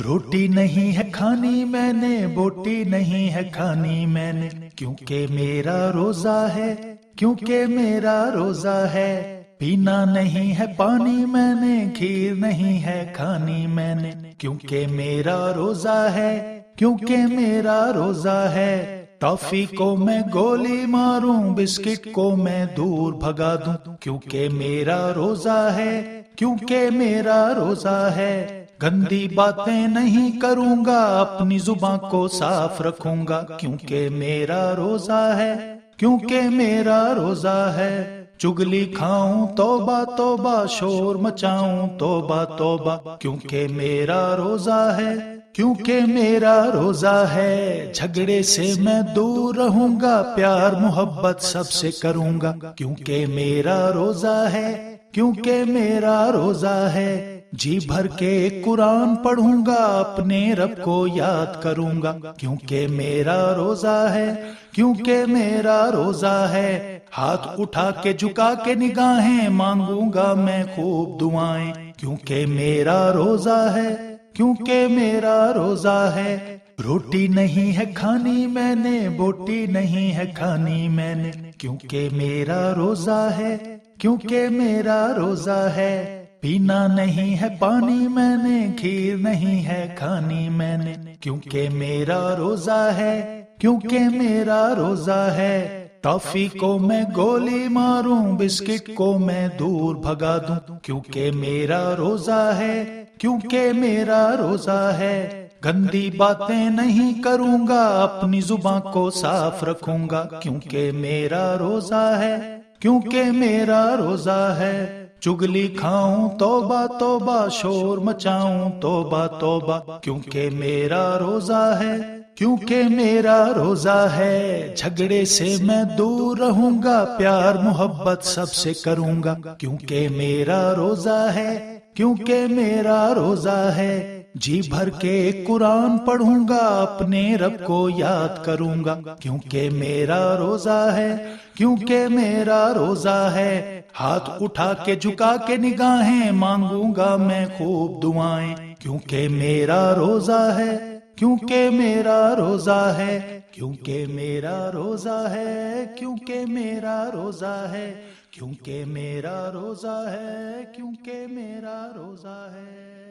روٹی نہیں ہے کھانی میں نے، بوٹی نہیں ہے کھانی میں نے، کیونکہ میرا روزہ ہے، کیونکہ میرا روزہ ہے۔ پینا نہیں ہے پانی میں نے، کھیر نہیں ہے کھانی میں نے، کیونکہ میرا روزہ ہے، کیونکہ میرا روزہ ہے۔ ٹافی کو میں گولی ماروں، بسکٹ کو میں دور بھگا دوں، کیونکہ میرا روزہ ہے، کیونکہ میرا روزہ ہے۔ گندی باتیں نہیں کروں گا، اپنی زباں کو صاف رکھوں گا، کیونکہ میرا روزہ ہے، کیونکہ میرا روزہ ہے۔ چگلی کھاؤں توبہ توبہ، شور مچاؤں توبہ توبہ، کیونکہ میرا روزہ ہے، کیونکہ میرا روزہ ہے۔ جھگڑے سے میں دور رہوں گا، پیار محبت سب سے کروں گا، کیونکہ میرا روزہ ہے، کیونکہ میرا روزہ ہے۔ جی بھر کے قرآن پڑھوں گا، اپنے رب کو یاد کروں گا، کیونکہ میرا روزہ ہے، کیونکہ میرا روزہ ہے۔ ہاتھ اٹھا کے جھکا کے نگاہیں مانگوں گا میں خوب دعائیں، کیونکہ میرا روزہ ہے، کیونکہ میرا روزہ ہے۔ روٹی نہیں ہے کھانی میں نے، بوٹی نہیں ہے کھانی میں نے، کیونکہ میرا روزہ ہے، کیونکہ میرا روزہ ہے۔ پینا نہیں ہے پانی میں نے، کھیر نہیں ہے کھانی میں نے، کیونکہ میرا روزہ ہے، کیونکہ میرا روزہ ہے۔ ٹافی کو میں گولی ماروں، بسکٹ کو میں دور بھگا دوں، کیونکہ میرا روزہ ہے، کیونکہ میرا روزہ ہے۔ گندی باتیں نہیں کروں گا، اپنی زباں کو صاف رکھوں گا، کیونکہ میرا روزہ ہے، کیونکہ میرا روزہ ہے۔ چگلی کھاؤں توبہ توبہ، شور مچاؤں توبہ توبہ، کیونکہ میرا روزہ ہے، کیونکہ میرا روزہ ہے۔ جھگڑے سے میں دور رہوں گا، پیار محبت سب سے کروں گا، کیونکہ میرا روزہ ہے، کیونکہ میرا روزہ ہے۔ جی بھر کے قرآن پڑھوں گا، اپنے رب کو یاد کروں گا، کیونکہ میرا روزہ ہے، کیونکہ میرا روزہ ہے۔ ہاتھ اٹھا کے جھکا کے نگاہیں مانگوں گا میں خوب دعائیں، کیونکہ میرا روزہ ہے، کیونکہ میرا روزہ ہے، کیونکہ میرا روزہ ہے، کیونکہ میرا روزہ ہے، کیونکہ میرا روزہ ہے، کیونکہ میرا روزہ ہے۔